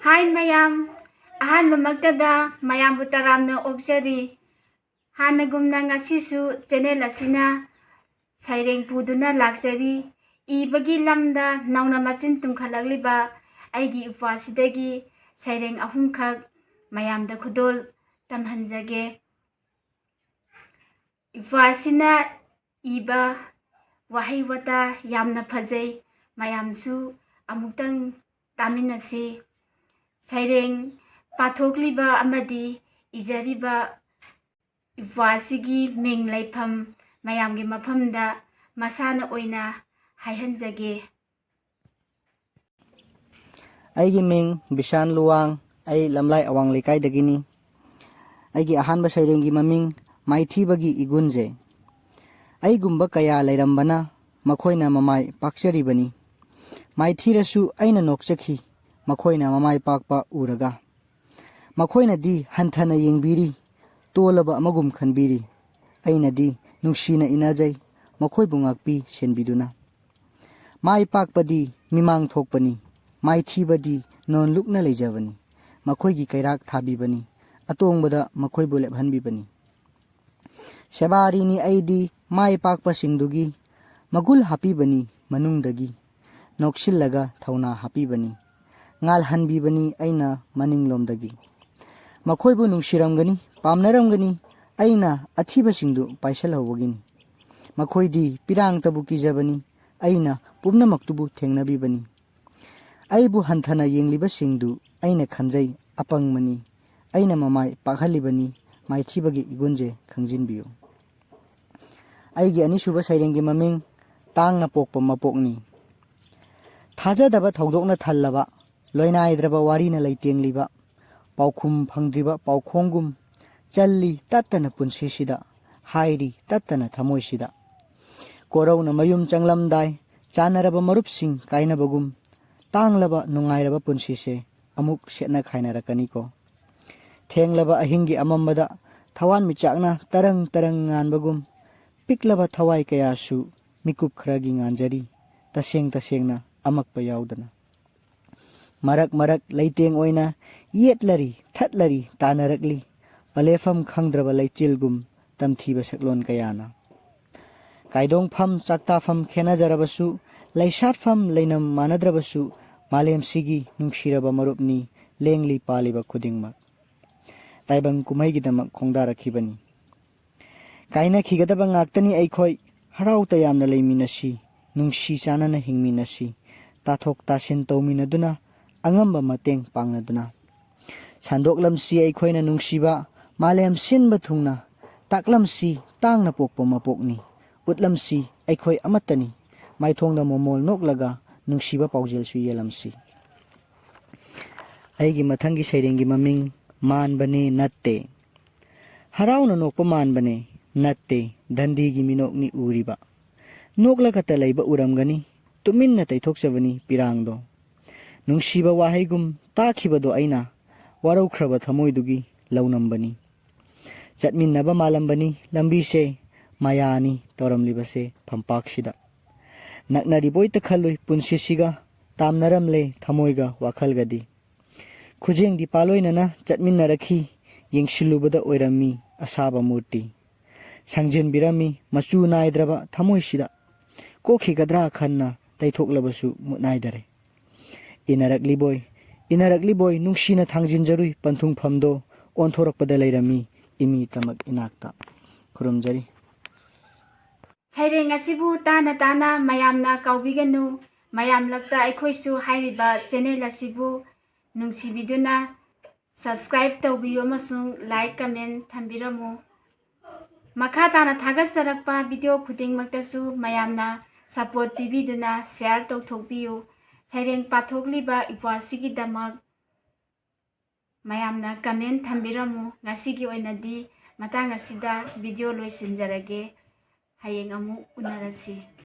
Hi mayam, ahanbamakkada mayambu taramna okjari. Hanagumna ngasisu channel asina seireng puduna lakjari. Ibagi lamda nauna machin tumkhalagliba aigi upwasidagi seireng ahumkhak mayamda khudol tamhanjage. Upwasina iba wahai wata yamna phajai mayamsu amuktang taminasi. Seireng pathokliba amadi ijariba ipwasigi ming laifam mayamgi mafamda masana oina haihanjage. Aigi ming BISHAN LUWANG ai lamlai awang lekai dagini. Aigi ahanba seirengi maming maithibagi igunje. Ai gumba kaya lairambana makhoina mamai pakcharibani. Maithirasu aina nokchakhi makhoina mamai pakpa uraga. Makhoina di hanthana yengbiri tolaba amagum khanbiri. Aina di nungsina inajai makhoi bungakpi senbiduna. Mai pakpadi mimang thokpani. Maithibadi non lukna lejavani. Makhoigi kairak thabibani. Atongbada makhoibu lephanbibani. Sebarini aidi mai pakpa singdugi magul hapibani manungdagi. Nokshillaga thauna hapibani. Ngal hanbibani aina maninglomdagi. Makhoibu nungsiramgani pamnaramgani aina athiba singdu paisalhawagini. Makhoidi pirang tabu kijabani aina pumnamaktubu thengnabibani. Aibu hanthana yengliba singdu aina khanjai apangmani. Aina mamai pakhalibani maithibagi igunje khangjinbiyo. Aigi anisuba seirengi maming tangna pokpa mapokni. Thajadaba thaudokna thallaba loinaidraba warina leitengliba paukhum phangdriba paukhongum challi tattana punsisida hairi tattana thamoisida korona mayum changlamdai chanaraba marupsing kainabagum tanglaba nungairaba punsise amuk setna khainarakani ko thenglaba ahingi amambada thawan michakna tarang nganbagum piklaba thawai kayasu mikup khragi nganjari tasengna amakpa yaudana marak leiteng oina yetlari thatlari tanarakli palefam khangdraba leichilgum tamthiba saklon kayana kaidongpham chaktafam khenajarabasu leisatfam leinam manadrabasu malem sigi nungsiraba marupni lengli paliba khudingma taibang kumaigidamak khongdarakhibani kaina khigadaba ngaktani aikhoi harau tayamna leiminasi nungsi chanana hingminasi tathok tasin tawminaduna angamba mateng pangnaduna sandoklamsi aikhoina nungsiba malem sinba thungna taklamsi tangna pokpa mapokni utlamsi aikhoi amatani maithongda momol noklaga nungsiba paujelsu yelamsi aigi mathangi seirengi maming manbane natte harauna nokpa manbane natte dandigi minokni uriba noklakata leiba uramgani tuminna taithokchabani pirangdo nungsiba wahaigum takhibado aina waraukraba thamoidugi launambani chatminnaba malambani lambise mayani toramlibase phampaksida naknari boita khalui punsisiga tamnaramle thamoiga wakhalgadi khujengdi paloinana chatminnarakhi yengsilubada oirami asaba murti sangjinbirami machu naidraba thamoisida kokhigadra khanna taithoklabasu mutnaidare inarakli boy nungsina thangjinjarui panthungphamdo onthorakpada leirami imi tamak inakta khurumjari Seireng asibu tana mayamna kaubiganu Mayamlakta Eikhoisu hairiba channel asibu nungsibiduna subscribe tawbiyo amasung like comment thambiramu makha tana thagasarakpa video khudingmaktasu mayamna support pibiduna share tawthokbiyu seireng pathokliba ipwasigidamak mayamna comment thambiramu ngasigi oinadi matang asida video loisinjarage hayeng amuk unarasi.